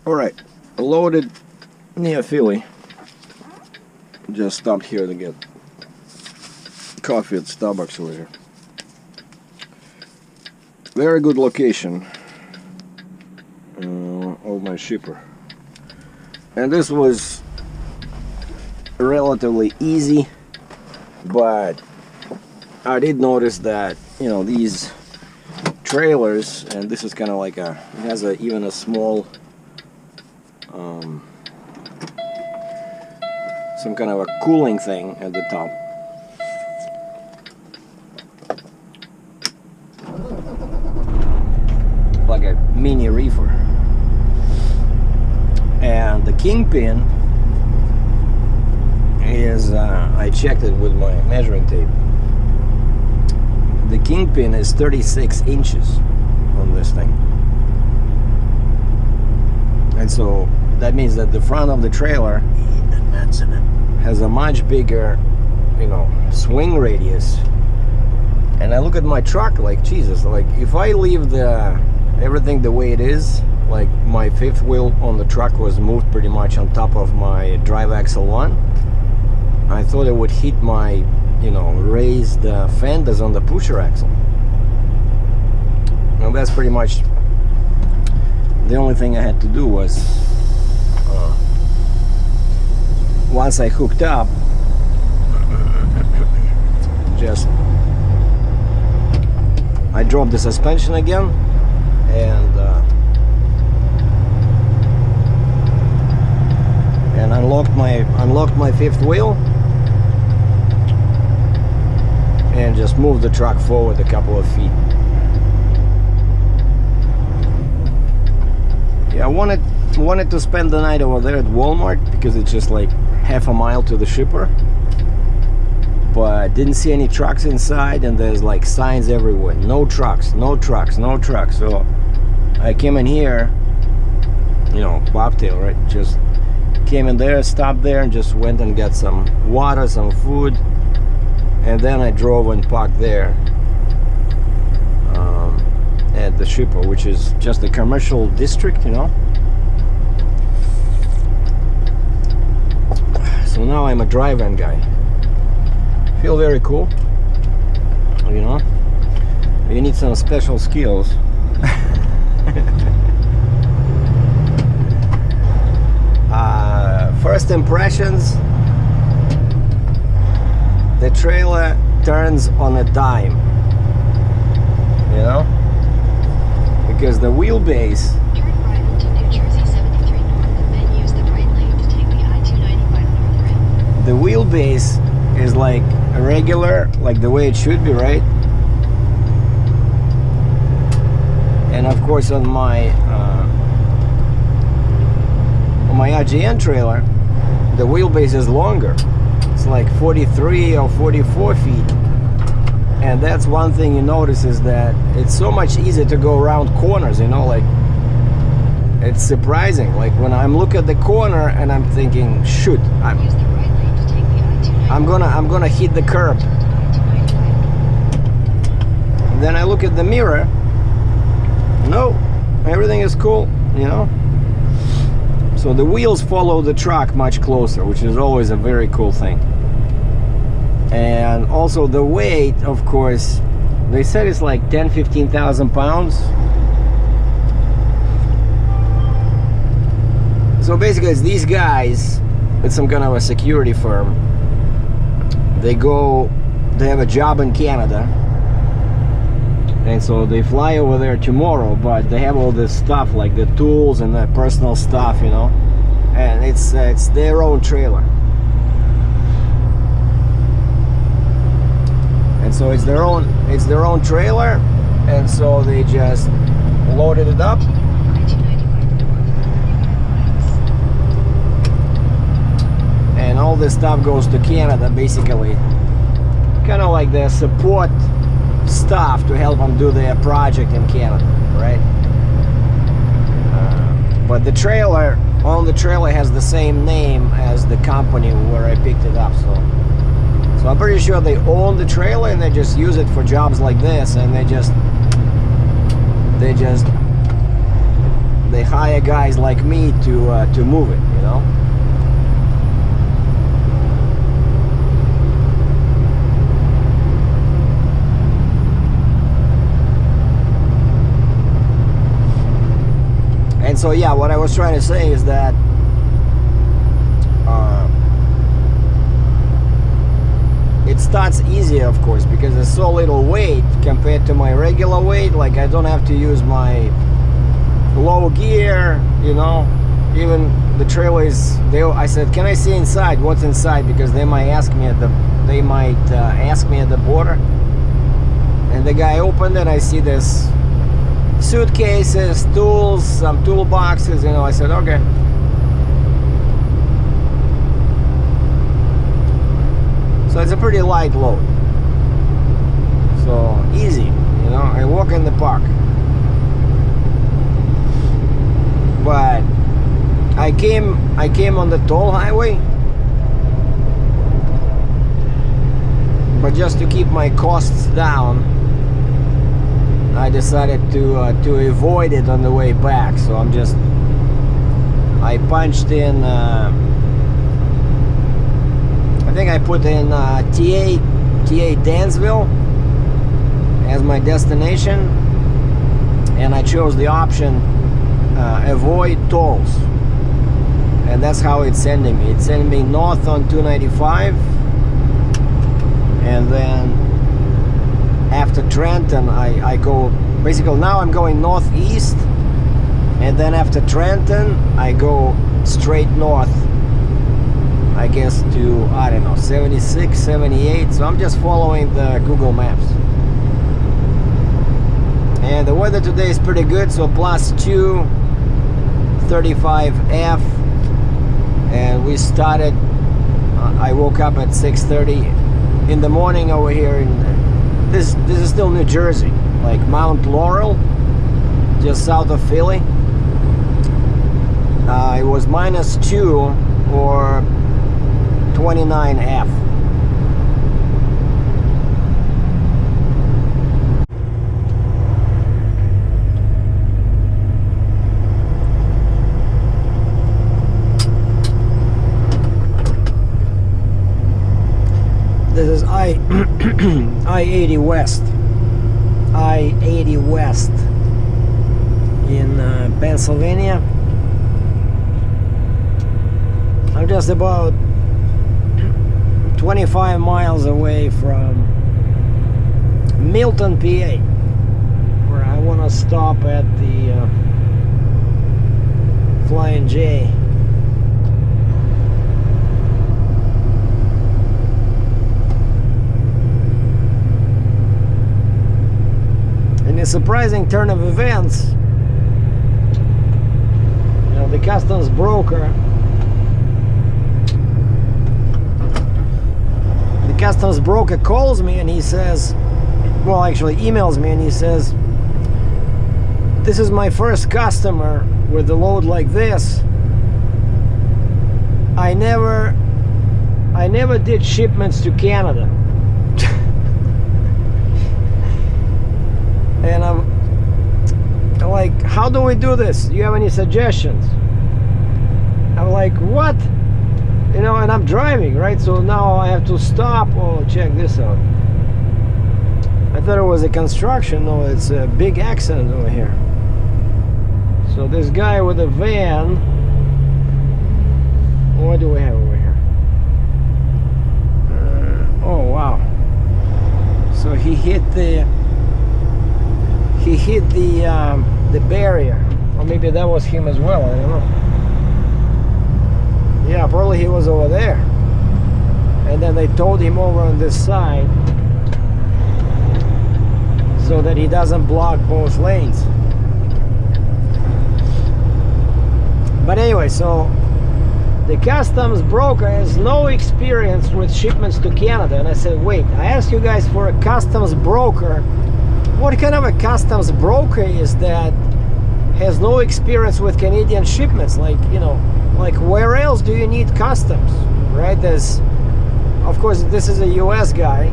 Alright, loaded near Philly. Just stopped here to get coffee at Starbucks over here. Very good location of my shipper. And this was relatively easy, but I did notice that, you know, these trailers, and this is kind of like it has even a small some kind of a cooling thing at the top. Like a mini reefer. And the kingpin is, I checked it with my measuring tape. The kingpin is 36 inches on this thing. And so that means that the front of the trailer has a much bigger, you know, swing radius. And I look at my truck like, Jesus, like if I leave everything the way it is, like my fifth wheel on the truck was moved pretty much on top of my drive axle one, I thought it would hit my, you know, raised fenders on the pusher axle. And that's pretty much the only thing I had to do was once I hooked up, just I dropped the suspension again and unlocked my fifth wheel and just moved the truck forward a couple of feet. Yeah, I wanted to spend the night over there at Walmart because it's just like half a mile to the shipper, but didn't see any trucks inside, and there's like signs everywhere, no trucks, no trucks, no trucks. So I came in here, you know, bobtail, right? Just came in there, stopped there, and just went and got some water, some food, and then I drove and parked there at the shipper, which is just a commercial district, you know. So now I'm a drive-in guy. Feel very cool, you know. You need some special skills. First impressions, the trailer turns on a dime, you know, because the wheelbase, Turn right onto New Jersey 73 North and then use the right lane to take the I-295 North Rail. the wheelbase is like a regular, like the way it should be, right? And of course on my RGN trailer, the wheelbase is longer. It's like 43 or 44 feet. And that's one thing you notice, is that it's so much easier to go around corners, you know, like it's surprising. Like when I'm looking at the corner and I'm thinking, shoot, Use the right lane to take the I-295. I'm gonna hit the curb. Then I look at the mirror. No, everything is cool, you know. So the wheels follow the truck much closer, which is always a very cool thing. And also the weight, of course, they said it's like 10,000–15,000 pounds. So basically it's these guys, it's some kind of a security firm. They have a job in Canada, and so they fly over there tomorrow, but they have all this stuff, like the tools and the personal stuff, you know, and it's their own trailer. And so it's their own trailer, and so they just loaded it up. And all this stuff goes to Canada, basically. Kind of like the support staff to help them do their project in Canada, right? But the trailer, on the trailer, has the same name as the company where I picked it up. So I'm pretty sure they own the trailer and they just use it for jobs like this, and they just they hire guys like me to move it, you know. And so yeah, what I was trying to say is that it starts easier, of course, because there's so little weight compared to my regular weight. Like, I don't have to use my low gear, you know. Even the trailers, I said, can I see inside? What's inside? Because they might ask me at the border. And the guy opened it. I see this suitcases, tools, some toolboxes, you know. I said, okay. So it's a pretty light load. So easy, you know. I walk in the park. But I came on the toll highway. But just to keep my costs down, I decided to avoid it on the way back. So I punched in, I think I put in TA Dansville as my destination, and I chose the option avoid tolls, and that's how it's sending me. It's sending me north on 295, and then after Trenton I go, basically now I'm going northeast, and then after Trenton I go straight north, I guess, to, I don't know, 76, 78. So I'm just following the Google Maps. And the weather today is pretty good, so +2, 35F. And we started, I woke up at 6:30 in the morning over here. This is still New Jersey, like Mount Laurel, just south of Philly. It was -2 or 29F. This is I-80 West. I-80 West in Pennsylvania. I'm just about 25 miles away from Milton, PA, where I want to stop at the Flying J. In a surprising turn of events, you know, the customs broker calls me and he says, well, actually emails me, and he says, this is my first customer with a load like this. I never did shipments to Canada. And I'm like, how do we do this? Do you have any suggestions? I'm like, what? You know, and I'm driving, right? So now I have to stop. Oh, check this out. I thought it was a construction. No, it's a big accident over here. So this guy with a van. What do we have over here? Oh, wow. So he hit the barrier. Or maybe that was him as well. I don't know. Yeah, probably he was over there. And then they towed him over on this side so that he doesn't block both lanes. But anyway, so the customs broker has no experience with shipments to Canada. And I said, wait, I asked you guys for a customs broker. What kind of a customs broker is that has no experience with Canadian shipments? Like, you know, like where else do you need customs, right? There's, of course, this is a US guy,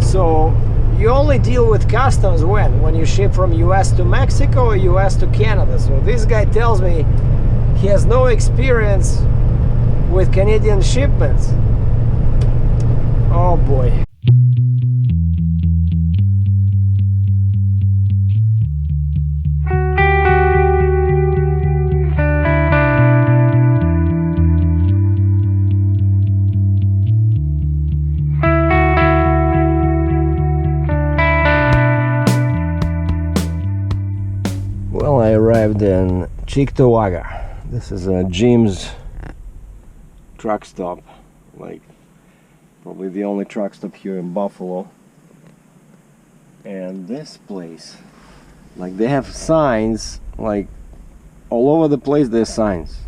so you only deal with customs when you ship from US to Mexico or US to Canada. So this guy tells me he has no experience with Canadian shipments. Oh boy. Well, I arrived in Cheektowaga. This is a Jim's truck stop, like probably the only truck stop here in Buffalo. And this place, like they have signs, like all over the place there's signs.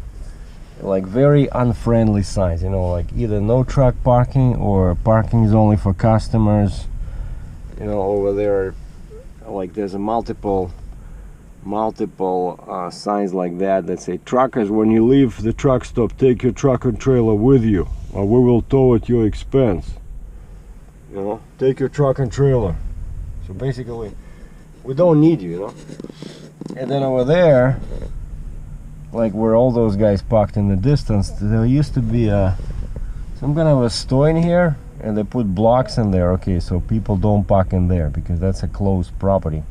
Like very unfriendly signs, you know, like either no truck parking or parking is only for customers. You know, over there, like there's a multiple signs like that say, truckers, when you leave the truck stop, take your truck and trailer with you, or we will tow at your expense. You know, take your truck and trailer. So basically, we don't need you, you know. And then over there, like where all those guys parked in the distance, there used to be some kind of a store in here, and they put blocks in there. Okay, so people don't park in there because that's a closed property.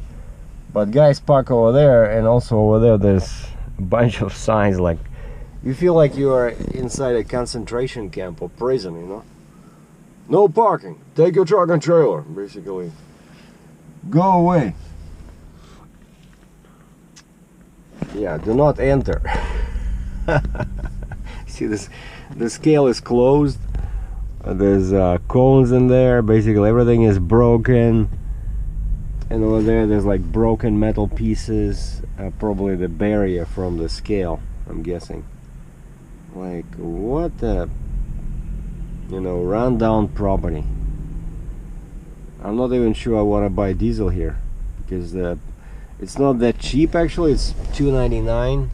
But guys park over there, and also over there there's a bunch of signs, like you feel like you are inside a concentration camp or prison, you know. No parking, take your truck and trailer, basically. Go away. Yeah, do not enter. See, the scale is closed. There's cones in there, basically everything is broken. And over there there's like broken metal pieces, probably the barrier from the scale, I'm guessing. Like what the, you know, rundown property. I'm not even sure I want to buy diesel here because it's not that cheap actually. It's $2.99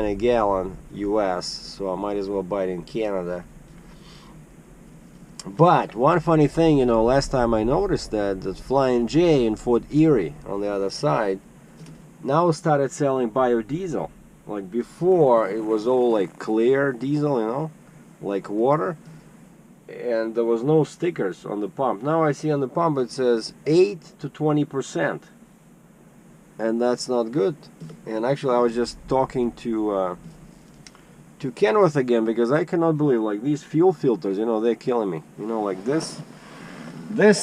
a gallon US, so I might as well buy it in Canada. But one funny thing, you know, last time I noticed that Flying J in Fort Erie on the other side now started selling biodiesel. Like before it was all like clear diesel, you know, like water, and there was no stickers on the pump. Now I see on the pump it says 8 to 20%, and that's not good. And actually I was just talking to Kenworth again, because I cannot believe, like, these fuel filters, you know, they're killing me. You know, like this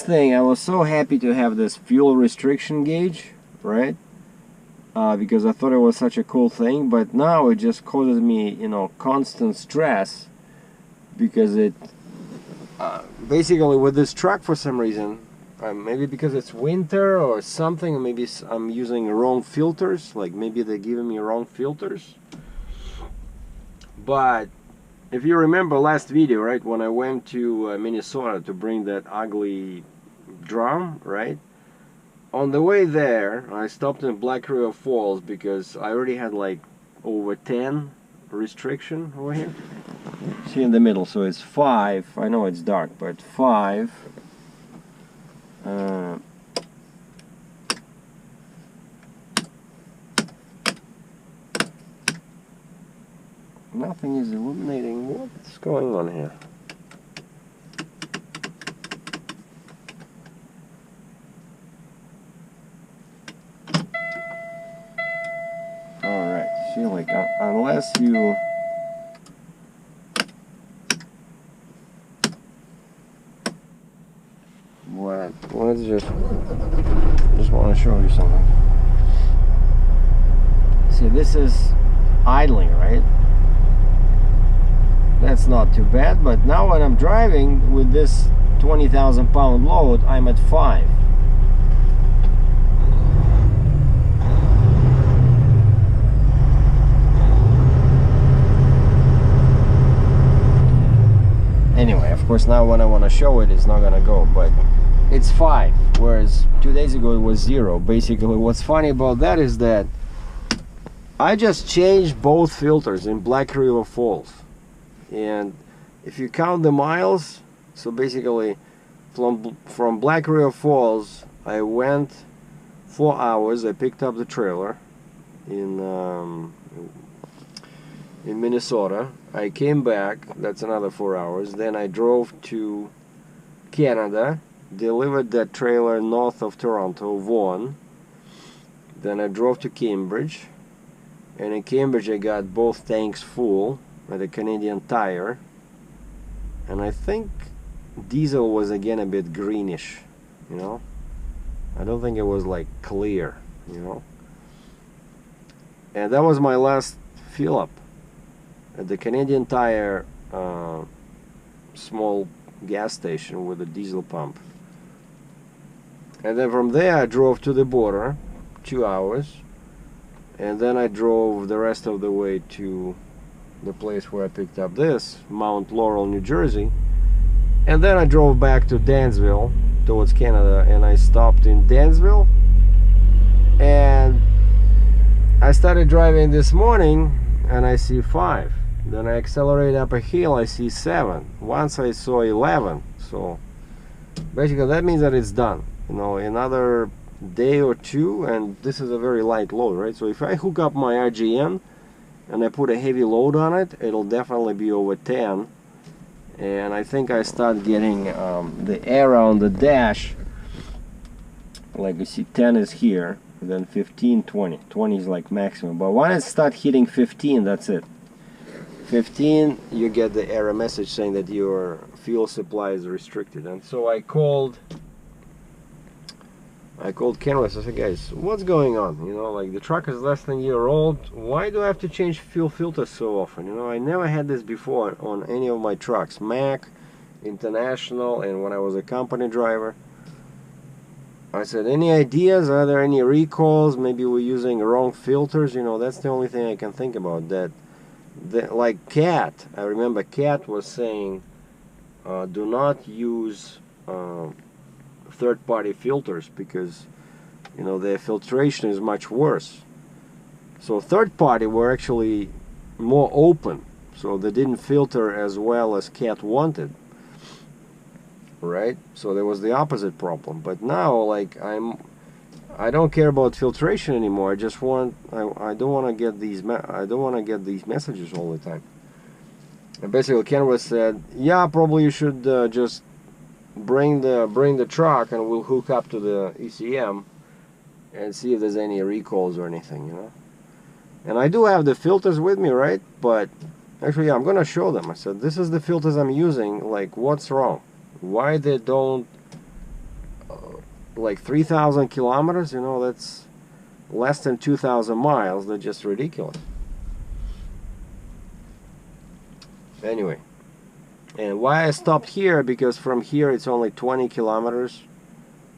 thing, I was so happy to have this fuel restriction gauge, right? Because I thought it was such a cool thing, but now it just causes me, you know, constant stress, because it basically with this truck, for some reason, maybe because it's winter or something, or maybe I'm using wrong filters, like maybe they're giving me wrong filters. But if you remember last video, right, when I went to Minnesota to bring that ugly drum, right, on the way there I stopped in Black River Falls because I already had like over 10 restriction over here. See in the middle, so it's 5. I know it's dark, but 5. Nothing is illuminating. What's going on here? Alright, see, like, unless you... Let's just want to show you something. See, this is idling, right? That's not too bad, but now when I'm driving with this 20,000 pound load, I'm at 5. Anyway, of course now when I want to show it, it's not gonna go, but it's 5, whereas 2 days ago it was 0. Basically, what's funny about that is that I just changed both filters in Black River Falls. And if you count the miles, so basically from Black River Falls, I went 4 hours. I picked up the trailer in Minnesota. I came back. That's another 4 hours. Then I drove to Canada, delivered that trailer north of Toronto, Vaughan. Then I drove to Cambridge, and in Cambridge I got both tanks full at a Canadian Tire, and I think diesel was again a bit greenish, you know. I don't think it was like clear, you know. And that was my last fill up at the Canadian Tire small gas station with a diesel pump. And then from there I drove to the border 2 hours, and then I drove the rest of the way to the place where I picked up this, Mount Laurel, New Jersey. And then I drove back to Dansville towards Canada, and I stopped in Dansville, and I started driving this morning and I see 5. Then I accelerate up a hill, I see 7. Once I saw 11. So basically that means that it's done, you know, another day or two, and this is a very light load, right? So if I hook up my RGN and I put a heavy load on it, it'll definitely be over 10. And I think I start getting the air on the dash, like you see 10 is here, then 15, 20. 20 is like maximum, but when it start hitting 15, that's it. 15, you get the error message saying that your fuel supply is restricted. And so I called Canvas. I said, guys, what's going on? You know, like the truck is less than a year old. Why do I have to change fuel filters so often? You know, I never had this before on any of my trucks, Mac, International, and when I was a company driver. I said, any ideas? Are there any recalls? Maybe we're using wrong filters. You know, that's the only thing I can think about. Like Cat, I remember Cat was saying, do not use third-party filters because, you know, their filtration is much worse. So third-party were actually more open, so they didn't filter as well as Cat wanted, right? So there was the opposite problem. But now, like, I don't care about filtration anymore. I just want I don't want to get these messages all the time. And basically Canvas said, yeah, probably you should just bring the truck and we'll hook up to the ECM and see if there's any recalls or anything, you know. And I do have the filters with me, right? But actually, yeah, I'm gonna show them. I said, this is the filters I'm using. Like, what's wrong? Why they don't like 3,000 kilometers? You know, that's less than 2,000 miles. They're just ridiculous. Anyway. And why I stopped here, because from here it's only 20 kilometers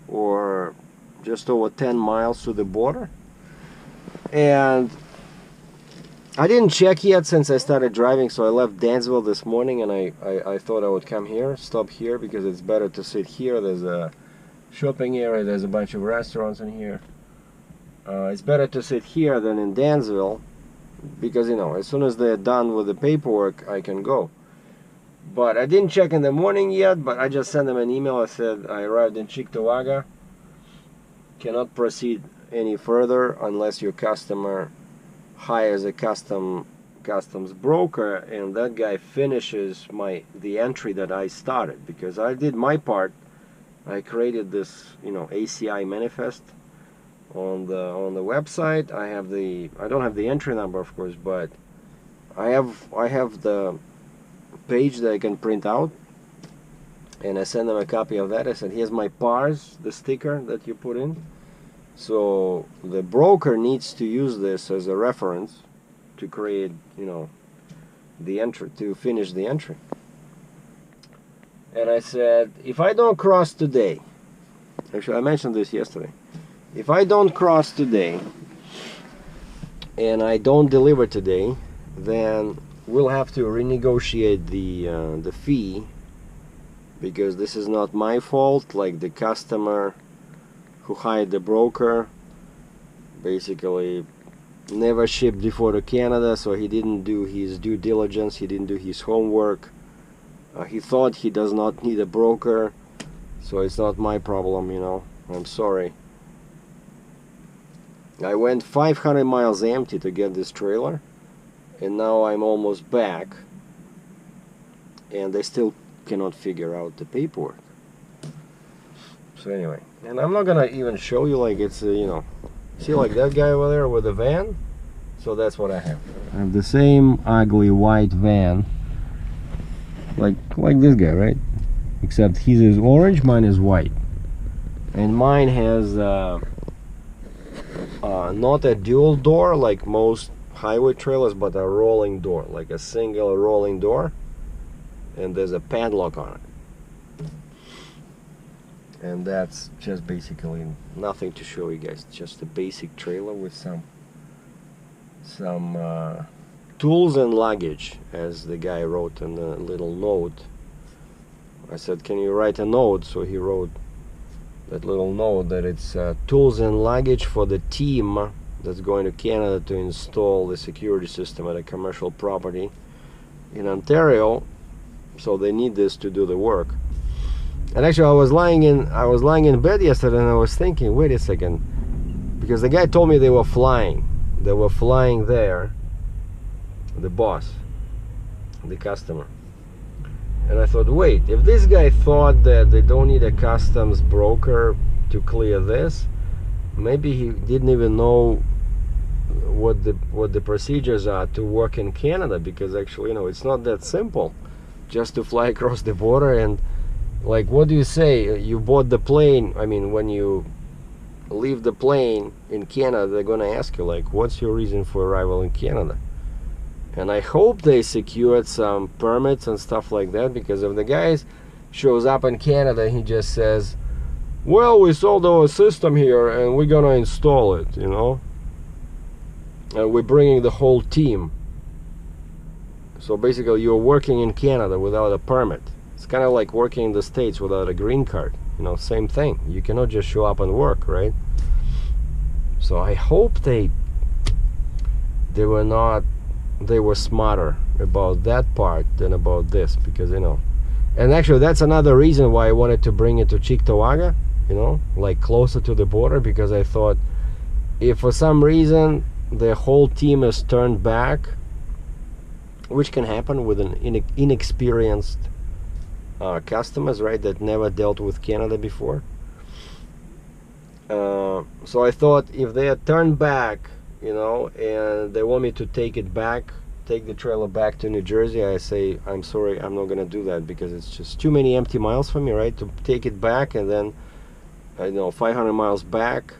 or just over 10 miles to the border. And I didn't check yet since I started driving, so I left Dansville this morning and I thought I would come here, stop here, because it's better to sit here. There's a shopping area, there's a bunch of restaurants in here. It's better to sit here than in Dansville because, you know, as soon as they're done with the paperwork, I can go. But I didn't check in the morning yet, but I just sent them an email. I said I arrived in Cheektowaga. Cannot proceed any further unless your customer hires a customs broker, and that guy finishes the entry that I started, because I did my part. I created this, you know, ACI manifest on the website. I don't have the entry number, of course, but I have the page that I can print out, and I send them a copy of that. I said, here's my PARS, the sticker that you put in. So the broker needs to use this as a reference to create, you know, the entry, to finish the entry. And I said, if I don't cross today, actually I mentioned this yesterday, if I don't cross today and I don't deliver today, then we'll have to renegotiate the fee, because this is not my fault. Like, the customer who hired the broker basically never shipped before to Canada, so he didn't do his due diligence, he didn't do his homework. He thought he does not need a broker, So it's not my problem, you know. I'm sorry. I went 500 miles empty to get this trailer, and now I'm almost back, and they still cannot figure out the paperwork. So anyway, and I'm not gonna even show you, like, it's you know, see, like that guy over there with the van. So that's what I have. I have the same ugly white van, like this guy, right? Except his is orange, mine is white, and mine has not a dual door like most highway trailers, but a rolling door, like a single rolling door, and there's a padlock on it. And that's just basically nothing to show you guys, just a basic trailer with some tools and luggage, as the guy wrote in a little note. I said, can you write a note? So he wrote that little note that it's tools and luggage for the team that's going to Canada to install the security system at a commercial property in Ontario. So they need this to do the work. And actually, I was lying in bed yesterday, and I was thinking, wait a second, because the guy told me they were flying. They were flying there, the boss, the customer. And I thought, wait, if this guy thought that they don't need a customs broker to clear this, maybe he didn't even know what the procedures are to work in Canada, because actually, you know, it's not that simple just to fly across the border. And like, what do you say? You bought the plane. I mean, when you leave the plane in Canada, they're gonna ask you, like, what's your reason for arrival in Canada? And I hope they secured some permits and stuff like that, because if the guy shows up in Canada, he just says, well, we sold our system here and we're gonna install it, you know, and we're bringing the whole team. So basically, you're working in Canada without a permit. It's kind of like working in the States without a green card, you know, same thing. You cannot just show up and work, right? So I hope they were smarter about that part than about this, because, you know, and actually that's another reason why I wanted to bring it to Cheektowaga, you know, like closer to the border, because I thought if for some reason the whole team is turned back, which can happen with an inexperienced customers, right, that never dealt with Canada before. So I thought if they are turned back, you know, and they want me to take the trailer back to New Jersey, I say, I'm sorry, I'm not gonna do that, because it's just too many empty miles for me, right, to take it back and then, I know, 500 miles back.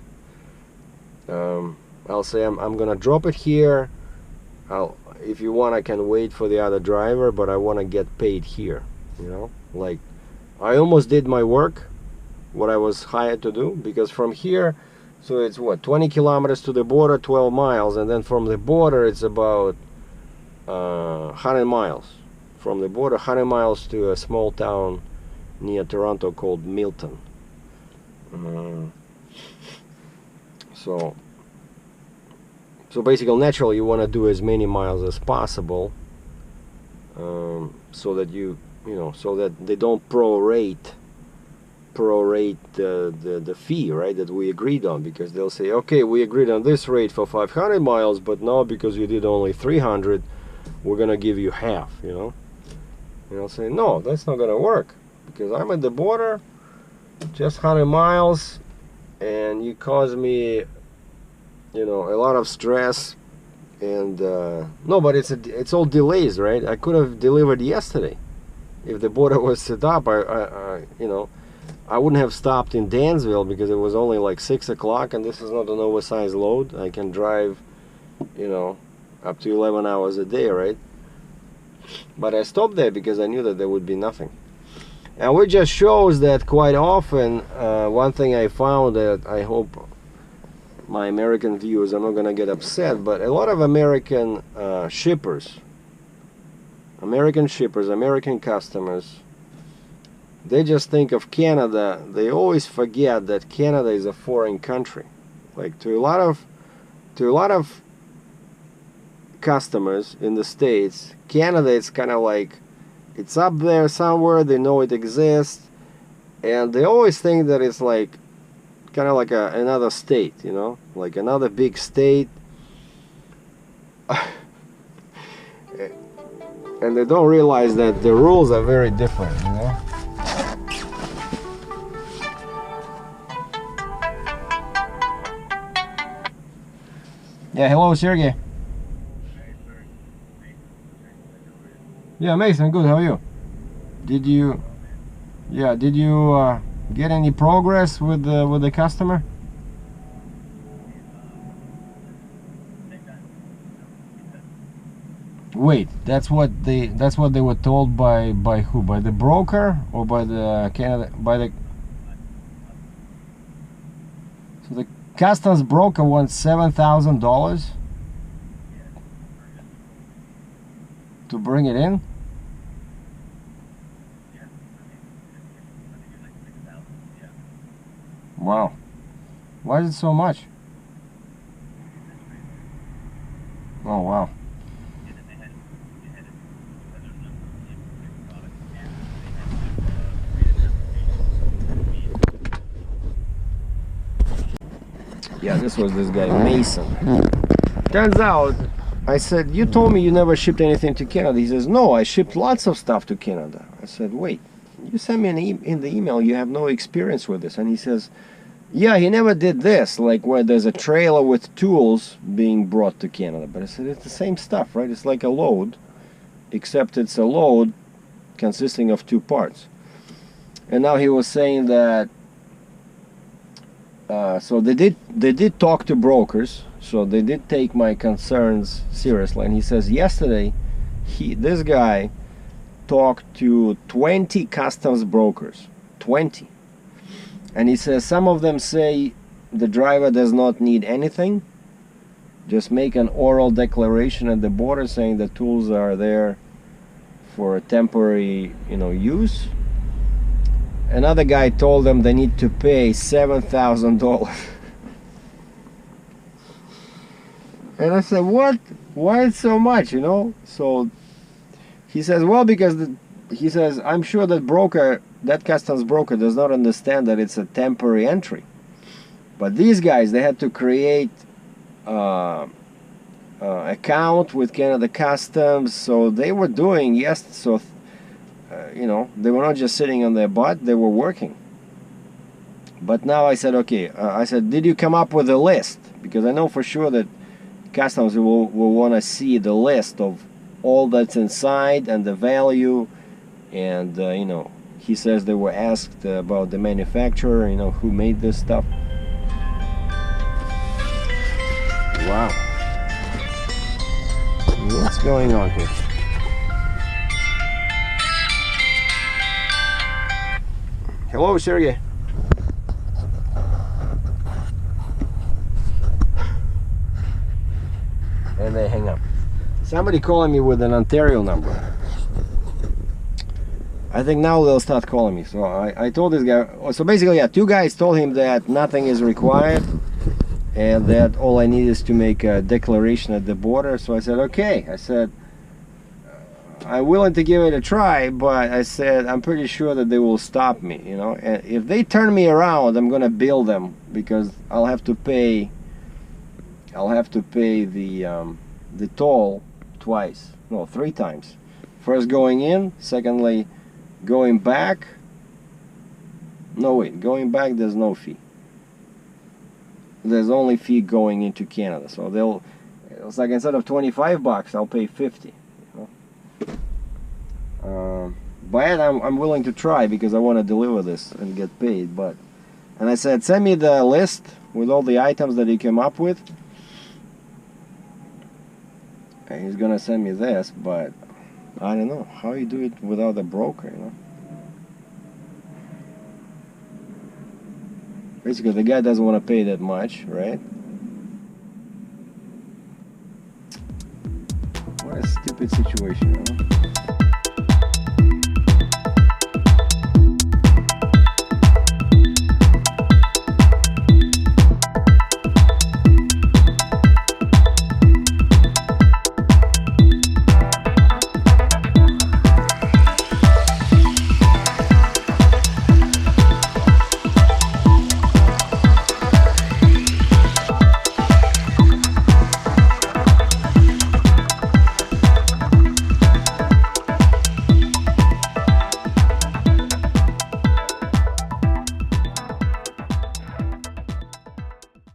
I'll say I'm gonna drop it here. If you want, I can wait for the other driver, but I want to get paid here, you know. Like, I almost did my work, what I was hired to do, because from here, so it's what, 20 kilometers to the border, 12 miles, and then from the border it's about 100 miles. From the border, 100 miles to a small town near Toronto called Milton. So basically, naturally, you want to do as many miles as possible, so that so that they don't prorate the fee, right, that we agreed on, because they'll say, okay, we agreed on this rate for 500 miles, but now because you did only 300, we're gonna give you half, you know. And I'll say, no, that's not gonna work, because I'm at the border, just 100 miles, and you cause me, you know, a lot of stress. And no, but it's all delays, right? I could have delivered yesterday if the border was set up. You know, I wouldn't have stopped in Dansville, because it was only like 6 o'clock, and this is not an oversized load. I can drive, you know, up to 11 hours a day, right? But I stopped there because I knew that there would be nothing. And it just shows that quite often, one thing I found, that I hope my American viewers are not going to get upset, but a lot of American shippers, American customers, they just think of Canada. They always forget that Canada is a foreign country. Like, to a lot of customers in the States, Canada is kind of like, it's up there somewhere, they know it exists, And they always think that it's like kind of like another state, you know, like another big state. And they don't realize that the rules are very different, you know. Yeah, hello, Sergey. Yeah, Mason, good. How are you? Did you get any progress with the customer? Wait, that's what they were told by who? By the broker or by the Canada So the customs broker wants $7,000 to bring it in. Wow, why is it so much? Oh wow. Yeah, this was this guy Mason. Turns out, I said, you told me you never shipped anything to Canada. He says, no, I shipped lots of stuff to Canada. I said, wait, you sent me in the email you have no experience with this. And he says, yeah, he never did this, like where there's a trailer with tools being brought to Canada. But I said, it's the same stuff, right? It's like a load, except it's a load consisting of two parts. And now he was saying that so they did talk to brokers, so they did take my concerns seriously. And he says yesterday this guy talked to 20 customs brokers, 20, and he says some of them say the driver does not need anything, just make an oral declaration at the border saying the tools are there for a temporary, you know, use. Another guy told them they need to pay $7,000. And I said, what? Why so much, you know? So he says, well, because he says, I'm sure that customs broker does not understand that it's a temporary entry. But these guys, they had to create account with Canada Customs, so they were doing, you know, they were not just sitting on their butt, they were working. But now I said, okay, I said, did you come up with a list? Because I know for sure that customs will want to see the list of all that's inside and the value. And, you know, he says they were asked about the manufacturer, you know, who made this stuff. Wow. What's going on here? Hello, Sergey. And they hang up. Somebody calling me with an Ontario number. I think now they'll start calling me. So I told this guy, so basically, yeah, two guys told him that nothing is required and that all I need is to make a declaration at the border. So I said, okay. I said, I'm willing to give it a try, but I said I'm pretty sure that they will stop me, you know. And if they turn me around, I'm gonna bill them because I'll have to pay the toll twice, no, 3 times. First going in, secondly going back. No, wait, going back there's no fee. There's only fee going into Canada. So it's like instead of $25, I'll pay 50. But I'm willing to try because I want to deliver this and get paid. And I said, send me the list with all the items that he came up with. And he's gonna send me this, but I don't know how you do it without a broker, you know. Basically, the guy doesn't want to pay that much, right? What a stupid situation, you know?